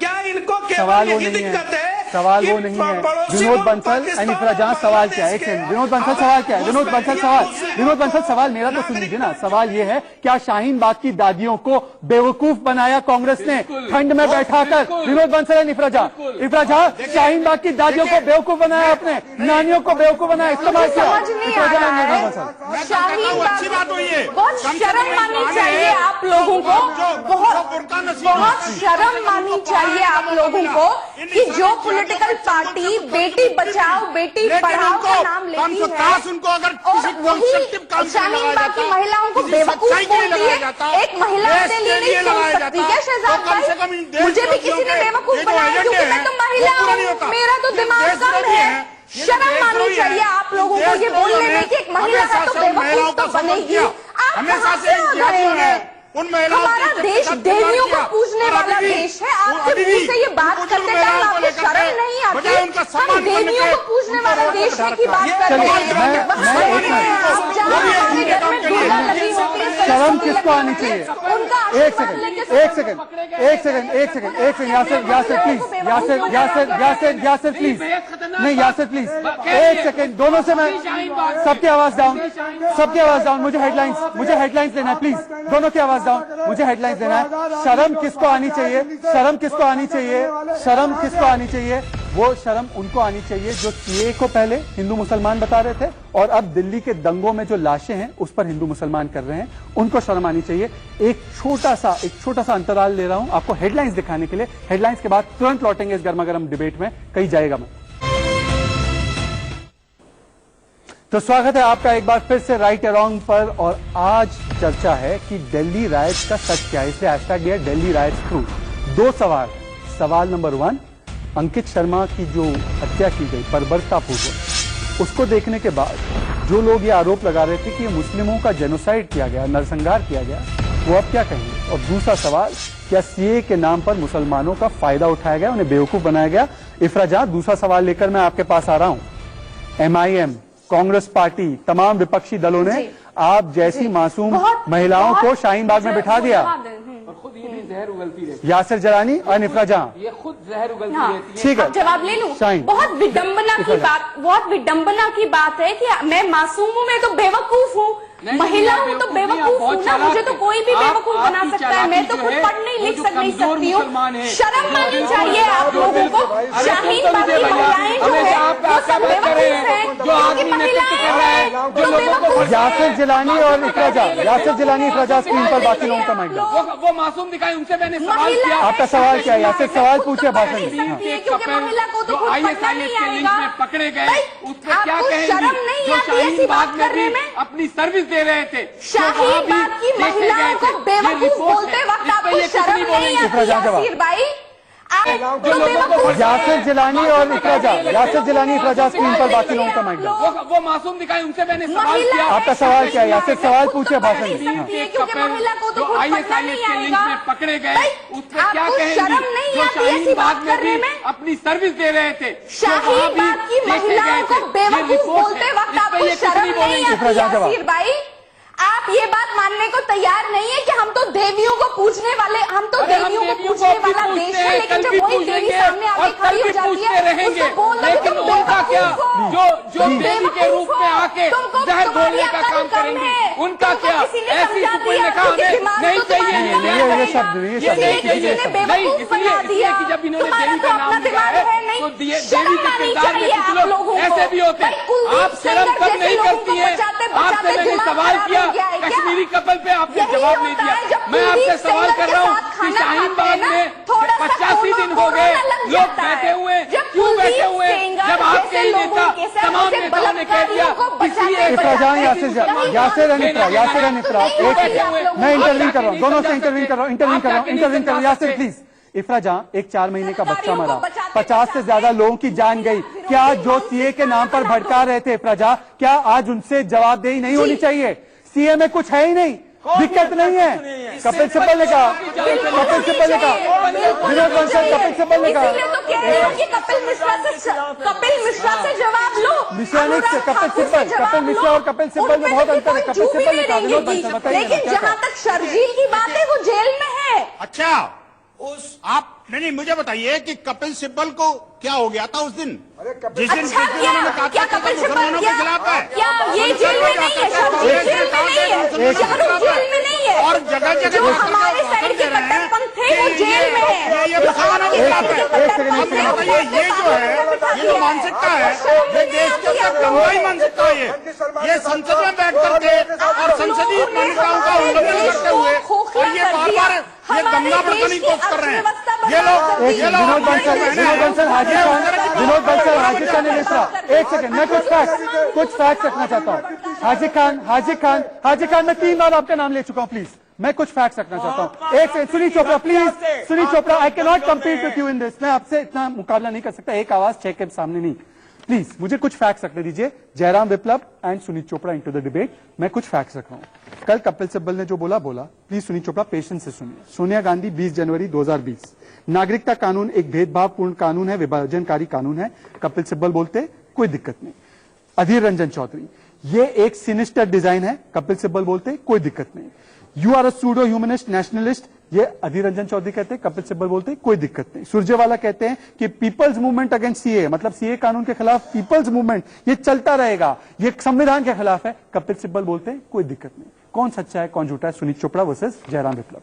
क्या इनको सवाल केवल वो यही नहीं दिक्कत है? सवाल वो नहीं है। विनोद बंसल एंड इफ्राजान सवाल क्या है? एक सेकंड, विनोद बंसल सवाल क्या है? विनोद बंसल सवाल मेरा तो सुन लीजिए ना। सवाल ये है, क्या शाहीन बाग की दादियों को बेवकूफ बनाया कांग्रेस ने ठंड में बैठाकर? विनोद बंसल एंड इफ्राजान, शाहीन बाग की दादियों को बेवकूफ बनाया, अपने नानियों को बेवकूफ बनाया, इस्तेमाल किया। बहुत शर्म माननी चाहिए आप लोगों को, बहुत शर्म माननी चाहिए आप लोगों को कि जो पॉलिटिकल पार्टी बेटी बचाओ बेटी पढ़ाओ का नाम लेती है और वही शाहीन बाग की महिलाओं को बेवकूफ बोलती है। एक महिला अपने लिए नहीं सोच सकती क्या शहजाद भाई? मुझे भी किसी ने बेवकूफ बनाया क्योंकि मैं तो महिला हूँ, मेरा तो दिमाग कम है। शर्म माननी चाहिए आप लोगों को ये बोलने में कि एक महिला है तो बेवकूफ तो बनेगी। आप कहाँ से हो गए हैं? हमारा देश देवियों को पूजने वाला देश है। आपके मुंह से ये बात करते टाइम आपको शर्म नहीं आती? हम देवियों को पूजने वाला देश की बात कर रहे हैं। शर्म किसको आनी चाहिए? यासिर प्लीज नहीं, यासिर प्लीज एक सेकंड, दोनों से मैं सबकी आवाज डाउन, मुझे हेडलाइंस देना है प्लीज, दोनों की आवाज डाउन, मुझे हेडलाइंस देना है। शर्म किसको आनी चाहिए? शर्म किसको आनी चाहिए? वो शर्म उनको आनी चाहिए जो सीए को पहले हिंदू मुसलमान बता रहे थे और अब दिल्ली के दंगों में जो लाशें हैं उस पर हिंदू मुसलमान कर रहे हैं, उनको शर्म आनी चाहिए। एक छोटा सा अंतराल ले रहा हूं आपको हेडलाइंस दिखाने के लिए। हेडलाइंस के बाद तुरंत लौटेंगे इस गर्मागर्म डिबेट में, कहीं जाएगा मत। तो स्वागत है आपका एक बार फिर से राइट अराउंड पर, और आज चर्चा है कि दिल्ली राइट्स का सच क्या है, इसलिए हैशटैग दिया दिल्ली राइट्स ट्रू। दो सवाल नंबर 1, अंकित शर्मा की जो हत्या की गई बर्बरतापूर्वक, उसको देखने के बाद जो लोग ये आरोप लगा रहे थे कि ये मुस्लिमों का जेनोसाइड किया गया, नरसंहार किया गया, वो अब क्या कहेंगे? और दूसरा सवाल, क्या सीए के नाम पर मुसलमानों का फायदा उठाया गया, उन्हें बेवकूफ बनाया गया? इफ्राजान, दूसरा सवाल लेकर मैं आपके पास आ रहा हूं। MIM, कांग्रेस पार्टी, तमाम विपक्षी दलों ने आप जैसी मासूम महिलाओं को शाहीन बाग में बिठा दिया। खुद ये भी जहर उगलती रहती है। यासिर जलानी और इफ्राजान, ये खुद जहर उगलती रहती है। ठीक है, जवाब ले लूं। बहुत विडंबना की बात है कि मैं मासूम हूँ, मैं तो बेवकूफ हूँ, महिला हूँ तो बेवकूफ हूँ ना, मुझे तो कोई भी बेवकूफ बना सकता है, मैं तो खुद पढ़ नहीं लिख नहीं सकती हूँ। शर्म माननी चाहिए आप लोगों को। शाहीन बाग की महिलाएं जो है वो सब बेवकूफ हैं, क्योंकि महिलाएं हैं तो बेवकूफ। यासिर जलानी और इफ्राजा स्क्रीन पर, बाकी लोगों का माइक। वो मासूम दिखाई, उनसे मैंने सवाल किया। आपका सवाल क्या है? यासिर सवाल पूछे भाषण में। क्योंकि महिला को तो खुद पढ़ना नहीं आएगा। पकड़े गए, उस पर क्या कहेंगे? शर्म नहीं आती ऐसी बात करने में? अपनी सर्विस दे रहे थे। शाहीन बाग की महिलाओं को बेवकूफ बोलते वक्त आपको शर्म नहीं आती यासिर भाई? यासिर जलानी और इफ्राजा स्क्रीन पर, बाकी लोगों का माइक। वो मासूम दिखाई, उनसे मैंने सवाल किया। आपका सवाल क्या है? यासिर सवाल पूछे भाषण में। क्योंकि महिला को तो खुद पढ़ना नहीं आएगा। पकड़े गए, उस पर क्या कहेंगे? शर्म नहीं आती ऐसी बात करने में? अपनी सर्विस दे रहे थे। शाहीन बाग की महिलाओं को बेवकूफ बोलते वक्त आपको शर्म नहीं आती यासिर भाई? आप ये बात मानने को तैयार नहीं है कि हम तो देवियों को पूजने वाले, हम तो देवियों को पूजने वाला देश है, लेकिन जब वही देवी सामने आके खड़ी हो जाती है उसको बोल रहे तुम बेवकूफ हो, जो देवी के रूप में आके जहर बोलने का काम करेंगे, उनका क्या? ऐसी सुप्रीम ने कहा नहीं चाहिए ये शब्द बेवकूफ बना दिया कि जब इन्होंने देवी का नाम लिया है तो देवी के किरदार में कुछ लोग ऐसे भी होते हैं। आप शर्म कब नहीं करती है? आपसे मैंने सवाल किया, कश्मीरी कपल पे आपने जवाब नहीं दिया। मैं आपसे सवाल कर रहा हूँ कि शाहीन बाग में 85 दिन हो गए, लोग बैठे हुए, क्यों बैठे हुए? जब आपके ही नेता, तमाम नेताओं ने कह दिया यासिर मैं इंटरव्यू कर रहा हूँ, दोनों से इंटरव्यू कर रहा हूँ। यासिर प्लीज, इफ्रा जहां एक 4 महीने का बच्चा मरा, 50 से ज्यादा लोगों की जान गई, क्या जो सीए के नाम पर भड़का रहे थे इफ्रा जहां, क्या आज उनसे जवाबदेही नहीं होनी चाहिए? सीए में कुछ है ही नहीं, दिक्कत नहीं है। कपिल सिब्बल ने कहा, कपिल सिब्बल ने कहा, विनोद बंसल, कपिल सिब्बल ने कहा, कपिल मिश्रा से जवाब लो। मिश्रा ने कपिल मिश्रा और कपिल सिब्बल में बहुत अंतर है। कपिल सिब्बल ने कहा, विनोद बंसल बताइए। लेकिन जहाँ तक शर्जील की बात है, वो जेल में है। अच्छा, आप नहीं मुझे बताइए कि कपिल सिब्बल को क्या हो गया था उस दिन, जिस दिन उन्होंने कहा क्या कपिल सिब्बल के खिलाफ है? क्या ये जेल में नहीं है? शर्जील जेल में नहीं है, शाहरुख जेल में नहीं है, और जगह जगह जो हमारे साइड के कट्टरपंथ थे वो जेल में है। ये मुसलमानों के खिलाफ है। ये जो है, ये जो मानसिकता है, ये देश के अंदर दंगाई मानसिकता है। ये संसद में बैठ करके और संसदीय मान्यताओं का उल्लंघन करते हुए, और ये बार-बार ये दंगा भड़काने की कोशिश कर रहे हैं। ये लोग विनोद बंसल हाजी खान ने मिश्रा, एक सेकंड, मैं कुछ फैक्ट रखना चाहता हूँ। हाजी खान मैं 3 बार आपका नाम ले चुका हूँ, प्लीज मैं कुछ फैक्ट्स रखना चाहता हूँ। एक second, Sunil Chopra please, Sunil Chopra, I can not compete with you in this, मैं आपसे इतना मुकाबला नहीं कर सकता, एक आवाज 6 के सामने नहीं। प्लीज मुझे कुछ फैक्ट्स रखने दीजिए। Jairam Viplav and Sunil Chopra into the debate. मैं कुछ फैक्ट्स रख रहा हूं। कल कपिल सिब्बल ने जो बोला, प्लीज सुनील चोपड़ा पेशेंस से सुनिए। सोनिया गांधी 20 जनवरी 2020, नागरिकता कानून एक भेदभावपूर्ण कानून है, विभाजनकारी कानून है। कपिल सिब्बल बोलते कोई दिक्कत नहीं। अधीर रंजन चौधरी, ये एक सिनिस्टर डिजाइन है। कपिल सिब्बल बोलते कोई दिक्कत नहीं। You are a pseudo humanist nationalist, ये अधीर रंजन चौधरी कहते हैं, कपिल सिब्बल बोलते कोई दिक्कत नहीं। सुरजेवाला कहते हैं कि पीपल्स मूवमेंट अगेंस्ट सीए, मतलब सीए कानून के खिलाफ पीपल्स मूवमेंट ये चलता रहेगा, ये संविधान के खिलाफ है। कपिल सिब्बल बोलते हैं कोई दिक्कत नहीं। कौन सच्चा है कौन झूठा है? सुनील चोपड़ा वर्सेस जयराम विप्लव।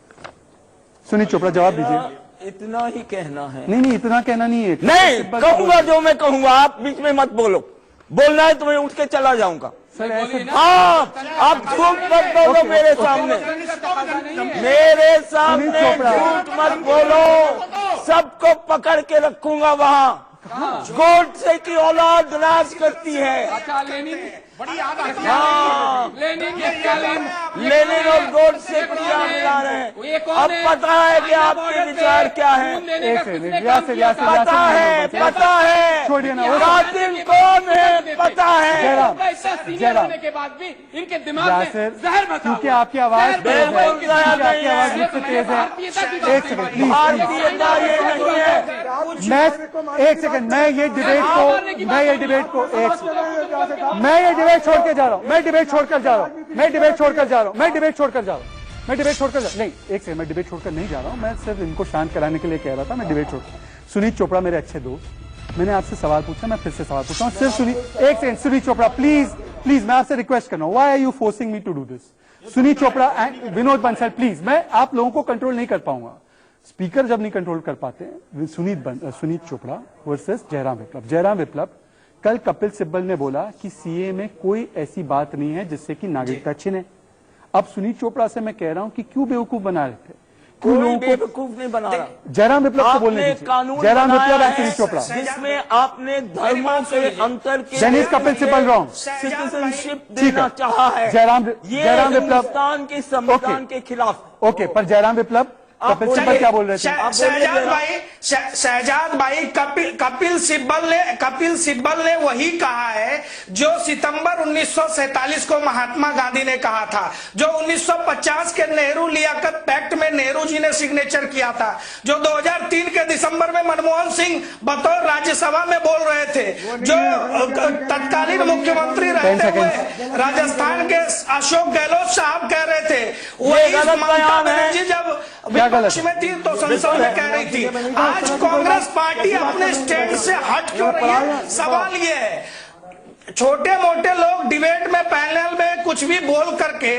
सुनील चोपड़ा जवाब दीजिए। इतना ही कहना है। नहीं, इतना कहना नहीं है। नहीं कहूंगा जो मैं कहूंगा, आप बीच में मत बोलो। बोलना है तो मैं उठ के चला जाऊंगा। हाँ, आप झूठ मत बोलो मेरे सामने, मेरे सामने झूठ मत बोलो। सबको पकड़ के रखूंगा वहाँ। गोडसे की औलाद राज करती है। लेनिन और गोडसे को क्या मिला रहे हैं? अब पता है कि आपके विचार क्या है। पता है कातिल कौन है, पता है। होने के बाद भी इनके दिमाग में जहर बसा, क्योंकि आपकी आवाज तेज है, एक सेकंड मैं ये डिबेट छोड़ के जा रहा हूँ, मैं डिबेट छोड़कर जा रहा हूँ नहीं, एक सेकंड, मैं डिबेट छोड़कर नहीं जा रहा हूँ, मैं सिर्फ इनको शांत कराने के लिए कह रहा था, मैं डिबेट छोड़। सुनील चोपड़ा मेरे अच्छे दोस्त, मैंने आपसे सवाल पूछा, मैं फिर से सवाल पूछता हूँ, सिर्फ एक सेकंड, सुनील चोपड़ा प्लीज मैं आपसे रिक्वेस्ट कर रहा हूँ, why are you forcing me to do this? Sunil Chopra and Vinod Bansal please, मैं आप लोगों को कंट्रोल नहीं कर पाऊंगा, स्पीकर जब नहीं कंट्रोल कर पाते हैं। सुनील चोपड़ा वर्सेस जयराम विप्लव। कल कपिल सिब्बल ने बोला कि सीए में कोई ऐसी बात नहीं है जिससे कि नागरिकता छिने। अब सुनील चोपड़ा से मैं कह रहा हूं कि क्यों बेवकूफ बना रहे थे? कोई बेवकूफ नहीं बना रहा। जयराम विप्लव को बोलने दीजिए। जयराम विप्लव एंड सुनील चोपड़ा, जिसमें आपने धर्मों के अंतर के जनीस कपिल सिब्बल रॉन्ग सिटीजनशिप देना चाहा है। जयराम विप्लव हिंदुस्तान के संविधान के खिलाफ। ओके, पर जयराम विप्लव कपिल सिब्बल क्या बोल रहे थे? शहजाद भाई कपिल सिब्बल ने वही कहा है जो सितंबर 1947 को महात्मा गांधी ने कहा था, जो 1950 के नेहरू लियाकत पैक्ट में नेहरू जी ने सिग्नेचर किया था, जो 2003 के दिसंबर में मनमोहन सिंह बतौर राज्यसभा में बोल रहे थे, जो तत्कालीन मुख्यमंत्री रहते हुए राजस्थान के अशोक गहलोत साहब कह रहे थे, वही ममता बनर्जी जब विपक्ष में थी तो संसद में कह रही थी। आज कांग्रेस पार्टी अपने स्टैंड से हट क्यों रही है? सवाल ये है, छोटे मोटे लोग डिबेट में पैनल में कुछ भी बोल करके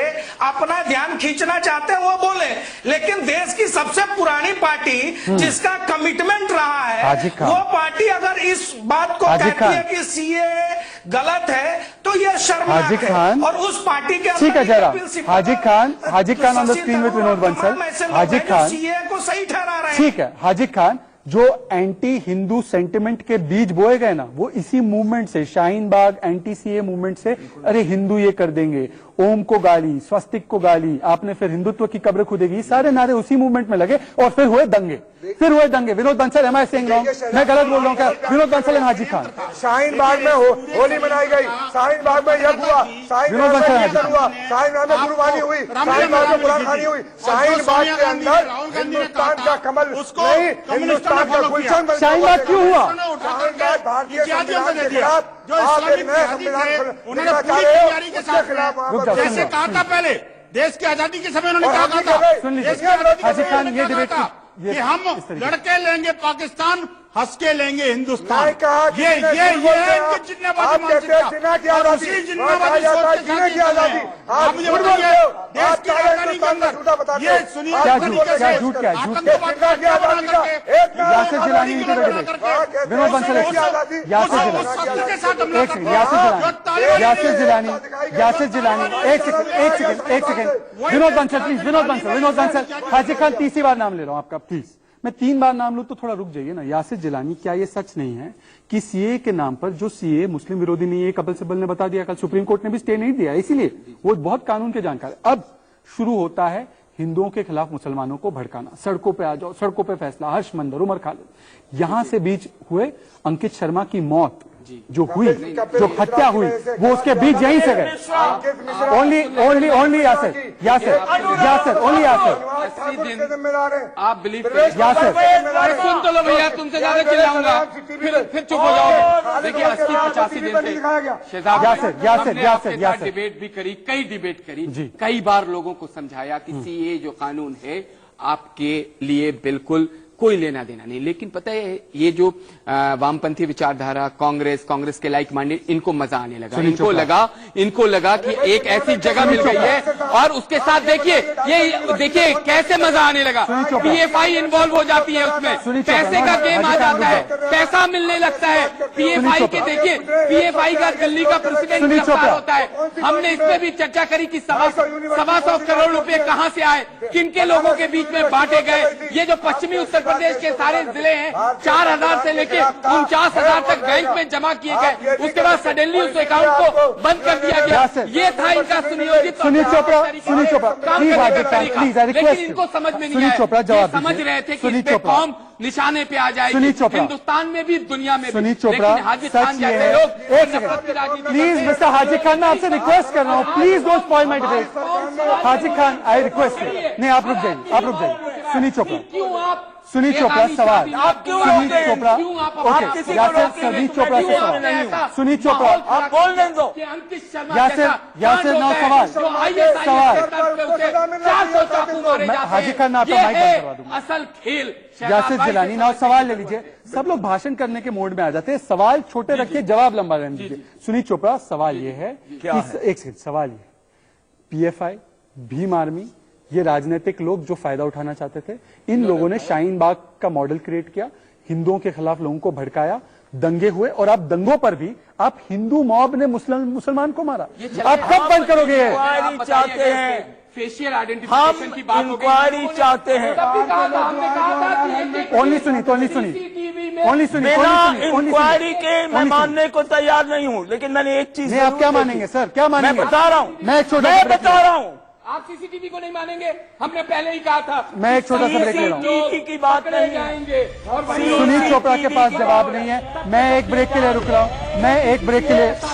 अपना ध्यान खींचना चाहते हैं वो बोले, लेकिन देश की सबसे पुरानी पार्टी जिसका कमिटमेंट रहा है वो पार्टी अगर इस बात को कहती है कि सीए गलत है तो ये शर्मनाक है। और उस पार्टी के ठीक है Jairam, Haji Khan on the screen with Vinod Bansal, Haji Khan CA को सही ठहरा रहे हैं। ठीक है, हाजी खान जो एंटी हिंदू सेंटिमेंट के बीज बोए गए ना, वो इसी मूवमेंट से, Shaheen Bagh anti CA movement से, अरे हिंदू ये कर देंगे, ओम को गाली, स्वस्तिक को गाली, आपने फिर हिंदुत्व की कब्र खुदेगी, सारे नारे उसी मूवमेंट में लगे और फिर हुए दंगे। Vinod Bansal, am I saying wrong? मैं गलत बोल रहा हूँ क्या? विनोद बंसल एंड हाजी खान। शाहीन बाग में होली मनाई गई, शाहीन बाग में यज्ञ हुआ, शाहीन बाग में कीर्तन हुआ, शाहीन बाग में गुरबानी हुई, शाहीन बाग में बुराखानी हुई, शाहीन बाग के अंदर हिंदुस्तान का कमल नहीं, हिंदुस्तान का गुलशन बन। शाहीन बाग क्यों हुआ? शाहीन बाग भारतीय संविधान के खिलाफ, आप एक नए संविधान बनाना चाह रहे हो, उसके खिलाफ जैसे कहा था पहले देश की आजादी के समय उन्होंने कहा था, सुन लीजिए हाजी खान, ये डिबेट कि हम लड़के लेंगे पाकिस्तान, हंस के लेंगे हिंदुस्तान। ये इनकी जिन्नाबादी मानसिकता और उसी जिन्नाबादी सोच के साथ ये चल रहे हैं। आप मुझे बताइए देश की राजधानी के अंदर ये सुनिए क्या झूठ क्या है? यासिर जिलानी, विनोद बंसल, यासिर जिलानी, एक सेकंड, विनोद बंसल प्लीज, विनोद बंसल, हाजी खान तीसरी बार नाम ले रहा हूं आपका, प्लीज। मैं 3 बार नाम लूं तो थोड़ा रुक जाइए ना। यासिर जिलानी, क्या ये सच नहीं है कि सीए के नाम पर, जो सीए मुस्लिम विरोधी नहीं है, कपिल सिब्बल ने बता दिया, कल सुप्रीम कोर्ट ने भी स्टे नहीं दिया, इसीलिए वो बहुत कानून के जानकार। अब शुरू होता है हिंदुओं के खिलाफ मुसलमानों को भड़काना, सड़कों पे आ जाओ, सड़कों पे फैसला, हर्ष मंदर, उमर खालिद, यहां से बीच हुए अंकित शर्मा की मौत जो हुई, जो हत्या हुई, वो उसके बीच यहीं से गए। Only Yasir, only Yasir. आप बिलीव सुन तो लो भैया, तुमसे ज्यादा चिल्लाऊंगा फिर चुप हो जाओगे। देखिए 80-85 दिन से शहजाद डिबेट भी करी, कई डिबेट करी, कई बार लोगों को समझाया कि सीए जो कानून है आपके लिए बिल्कुल कोई लेना देना नहीं। लेकिन पता है ये जो वामपंथी विचारधारा, कांग्रेस के लाइक माइंडेड, इनको मजा आने लगा। इनको लगा कि एक ऐसी जगह मिल गई है, और उसके साथ देखिए कैसे मजा आने लगा। पीएफआई इन्वॉल्व हो जाती है उसमें, पैसे का गेम आ जाता है, पैसा मिलने लगता है पीएफआई के। देखिए पीएफआई का दिल्ली का प्रेसिडेंट गिरफ्तार होता है। हमने इस पे भी चर्चा करी कि 125 करोड़ रुपए कहां से आए, किन के लोगों के बीच में बांटे गए। ये जो पश्चिमी उत्तर प्रदेश के सारे जिले हैं, 4000 से लेके 49,000 तक बैंक में जमा किए गए, उसके बाद सडनली उस अकाउंट को बंद कर दिया गया। ये था इनका सुनियोजित लेकिन इनको समझ में नहीं आया। समझ रहे थे कि इस पे कौम निशाने पे आ जाएगी, हिंदुस्तान में भी दुनिया में भी। लेकिन हाजी खान जैसे लोग, प्लीज मिस्टर हाजी खान, मैं आपसे रिक्वेस्ट कर रहा हूँ, please don't spoil my debate. Haji Khan, I request you. नहीं, आप रुक जाइए। सुनील चोपड़ा सवाल, सुनील चोपड़ा, ओके, यासिर सुनील चोपड़ा से सवाल, सुनील चोपड़ा आप बोलने दो। यासिर नाउ सवाल। हाजी खान, मैं आपका माइक बंद करवा दूंगा। असल खेल यासिर जिलानी, नाउ सवाल ले लीजिए। सब लोग भाषण करने के मोड में आ जाते हैं, सवाल छोटे रखिए, जवाब लंबा रहने दीजिए। सुनील चोपड़ा, सवाल ये है कि एक सेकंड, सवाल ये, पीएफआई, भीम आर्मी, ये राजनीतिक लोग जो फायदा उठाना चाहते थे, इन लोगों ने शाहीन बाग का मॉडल क्रिएट किया, हिंदुओं के खिलाफ लोगों को भड़काया, दंगे हुए, और आप दंगों पर भी आप हिंदू मॉब ने मुसलमान को मारा। आप कब बंद करोगे? चाहते हैं फेशियल आइडेंटिफिकेशन की बात, इंक्वायरी चाहते हैं। ओनली सुनी इंक्वायरी के मैं मानने को तैयार नहीं हूँ, लेकिन मैंने एक चीज, आप क्या मानेंगे सर, क्या मानेंगे? मैं बता रहा हूँ, मैं बता रहा हूँ। आप सीसीटीवी को नहीं मानेंगे, हमने पहले ही कहा था। मैं एक छोटा सा ब्रेक ले रहा हूँ, की बात नहीं जाएंगे। सुनील चोपड़ा के पास जवाब नहीं है, मैं एक ब्रेक के लिए रुक रहा हूँ,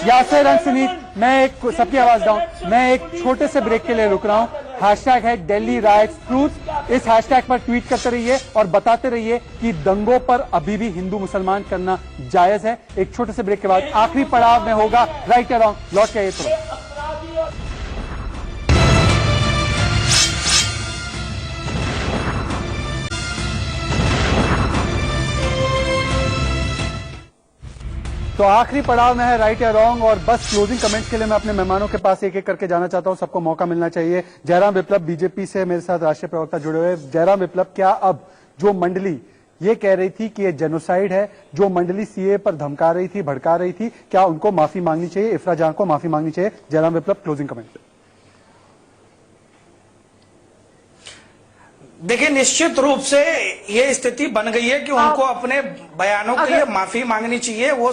यासिर एंड सुनील, मैं एक सबकी आवाज डाउन, मैं एक छोटे से ब्रेक के लिए रुक रहा हूँ। हैशटैग है दिल्ली राइट्स ट्रूथ, इस हैशटैग पर ट्वीट करते रहिए और बताते रहिए कि दंगों पर अभी भी हिंदू मुसलमान करना जायज है। एक छोटे से ब्रेक के बाद आखिरी पड़ाव में होगा राइट या रॉन्ग, लौट के आइए तुरंत। तो आखिरी पड़ाव में है राइट या रॉन्ग, और बस क्लोजिंग कमेंट्स के लिए मैं अपने मेहमानों के पास एक एक करके जाना चाहता हूं, सबको मौका मिलना चाहिए। जयराम विप्लव बीजेपी से मेरे साथ राष्ट्रीय प्रवक्ता जुड़े हुए। जयराम विप्लव, क्या अब जो मंडली ये कह रही थी कि ये जेनोसाइड है, जो मंडली सीए पर धमका रही थी, भड़का रही थी, क्या उनको माफी मांगनी चाहिए, इफ्रा जहां को माफी मांगनी चाहिए? जयराम विप्लव, क्लोजिंग कमेंट। देखिए, निश्चित रूप से ये स्थिति बन गई है कि उनको अपने बयानों के लिए माफी मांगनी चाहिए। वो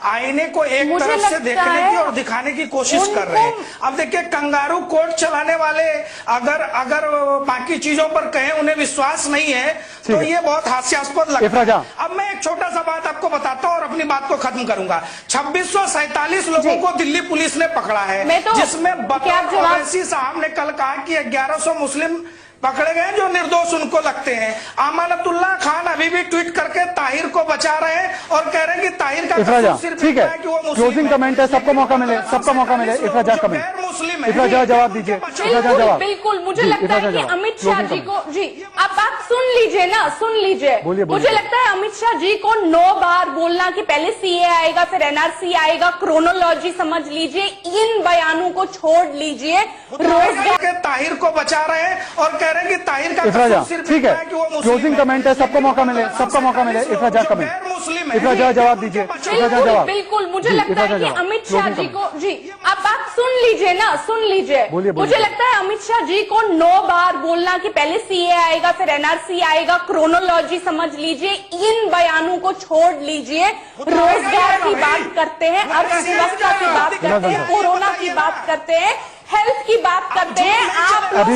आईने को एक तरफ से देखने की और दिखाने की कोशिश कर रहे हैं। अब देखिए, कंगारू कोर्ट चलाने वाले अगर बाकी चीजों पर कहें उन्हें विश्वास नहीं है तो ये बहुत हास्यास्पद लगता है। अब मैं एक छोटा सा बात आपको बताता हूँ और अपनी बात को खत्म करूंगा। 2647 लोगों को दिल्ली पुलिस ने पकड़ा है, जिसमें ओवैसी साहब ने कल कहा कि 1100 मुस्लिम पकड़े गए जो निर्दोष उनको लगते हैं। अमानतुल्लाह खान अभी भी ट्वीट करके ताहिर को बचा रहे हैं और कह रहे हैं कि ताहिर का कसूर सिर्फ ठीक है कि वो मुस्लिम क्लोजिंग कमेंट है, सबको मौका मिले, सबका मौका मिले। इफ्राजा कमेंट, मुस्लिम इफ्राजा जवाब दीजिए। बिल्कुल बिल्कुल, मुझे लगता है कि अमित शाह जी को, जी आप बात सुन लीजिए ना, सुन लीजिए। मुझे लगता है अमित शाह जी को 9 बार बोलना कि पहले सीए आएगा फिर एनआरसी आएगा, क्रोनोलॉजी समझ लीजिए, इन बयानों को छोड़ लीजिए। रोजगार के ताहिर को बचा रहे हैं और कह रहे हैं कि ताहिर का इफ्राजा, कसूर सिर्फ ठीक है, कि वो मुस्लिम क्लोजिंग कमेंट है, सबको मौका मिले, सबका मौका मिले। इफ्राजा कमेंट, मुस्लिम इफ्राजा जवाब दीजिए। इफ्राजा जवाब, बिल्कुल, मुझे लगता है कि अमित शाह जी को, जी आप बात सुन लीजिए ना, सुन लीजिए। मुझे लगता है अमित शाह जी को 9 बार बोलना कि पहले सीए आएगा फिर एनआरसी आएगा, क्रोनोलॉजी समझ लीजिए, इन बयानों को छोड़ लीजिए। रोजगार की बात करते हैं, अर्थव्यवस्था की बात करते हैं, कोरोना की बात करते हैं, हेल्थ की बात करते हैं। आप अभी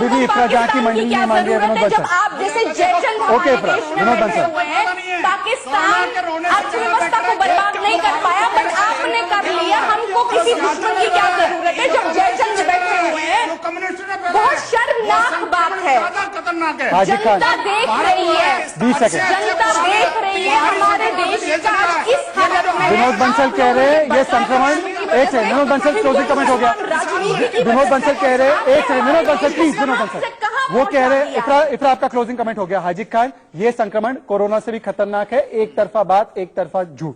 भी इफ्राजा की मंडली में मांगे विनोद बंसल। जब आप जैसे जयचंद विनोद बंसल हुए हैं, पाकिस्तान अर्थव्यवस्था को बर्बाद नहीं कर पाया, बट आपने कर लिया। हमको किसी दुश्मन की क्या जरूरत है जब जयचंद बैठे हुए हैं? बहुत शर्मनाक बात है। जनता देख रही है, 20 सेकंड, जनता देख रही है हमारे देश का इस हालत में। विनोद बंसल कह रहे हैं ये संक्रमण, एक second Vinod Bansal, closing comment हो गया। विनोद बंसल कह रहे हैं, एक सेकंड विनोद बंसल प्लीज, विनोद बंसल वो कह रहे हैं, इफ्रा आपका क्लोजिंग कमेंट हो गया। हाजिक खान, ये संक्रमण कोरोना से भी खतरनाक है, एक तरफा बात, एक तरफा झूठ।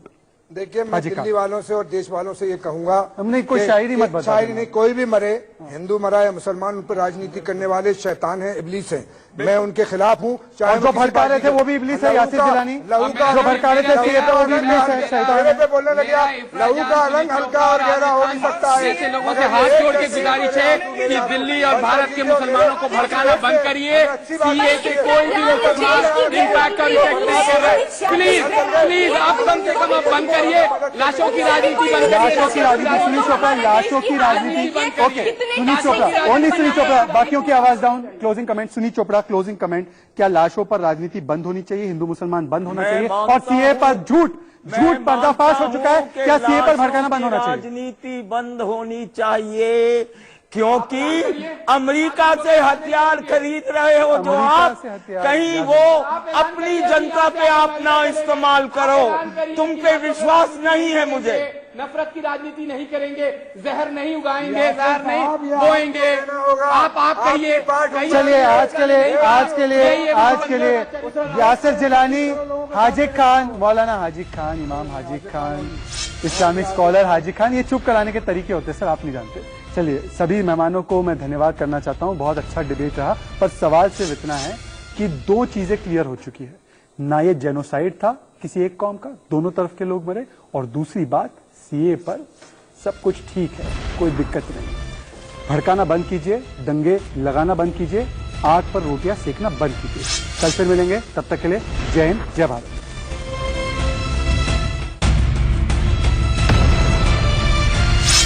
देखिए, मैं दिल्ली वालों से और देश वालों से ये कहूंगा, हमने कोई शायरी मत बता, शायरी नहीं, कोई भी मरे, हिंदू मरा या मुसलमान, उन पर राजनीति करने वाले शैतान हैं, इब्लीस हैं। मैं उनके खिलाफ हूँ। चाहे जो भड़का रहे थे वो भी इब्लीस है, यासिर जिलानी जो भड़का रहे थे सीए पे वो भी इब्लीस है, शैतान पे बोलने लगे। लहू का रंग हल्का और गहरा हो नहीं सकता है। ऐसे लोगों से हाथ जोड़ के गुजारिश है कि दिल्ली और भारत के मुसलमानों को भड़काना बंद करिए। सीए के कोई भी मुसलमान इम्पैक्ट का रिजेक्ट नहीं कर रहे। प्लीज प्लीज आप कम से कम आप बंद करिए, लाशों की राजनीति बंद करिए। लाशों की राजनीति, सुनील चोपड़ा, लाशों की राजनीति। ओके सुनील चोपड़ा, ओनली सुनील चोपड़ा, बाकियों की आवाज down. Closing comment Sunil Chopra, closing comment. क्या लाशों पर राजनीति बंद होनी चाहिए, हिंदू मुसलमान बंद होना चाहिए, और सीए पर झूठ पर्दाफाश हो चुका है, क्या सीए पर भड़काना बंद होना चाहिए? राजनीति बंद होनी चाहिए, क्योंकि अमेरिका से हथियार खरीद रहे हो जो आप, कहीं वो अपनी जनता पे आप ना इस्तेमाल करो। तुम पे विश्वास नहीं है मुझे। नफरत की राजनीति नहीं करेंगे, जहर नहीं उगाएंगे, जहर नहीं बोएंगे। आप कहिए। चलिए आज के लिए यासिर जिलानी, हाजिक खान, मौलाना हाजिक खान, इमाम हाजिक खान, इस्लामिक स्कॉलर हाजिक खान, ये चुप कराने के तरीके होते हैं सर, आप नहीं जानते। चलिए सभी मेहमानों को मैं धन्यवाद करना चाहता हूँ, बहुत अच्छा डिबेट रहा, पर सवाल सिर्फ इतना है कि 2 चीजें क्लियर हो चुकी है, ना ये जेनोसाइड था किसी एक कौम का, दोनों तरफ के लोग मरे, और दूसरी बात सीए पर सब कुछ ठीक है, कोई दिक्कत नहीं। भड़काना बंद कीजिए, दंगे लगाना बंद कीजिए, आग पर रोटियां सेकना बंद कीजिए। कल फिर मिलेंगे, तब तक के लिए जय हिंद, जय भारत।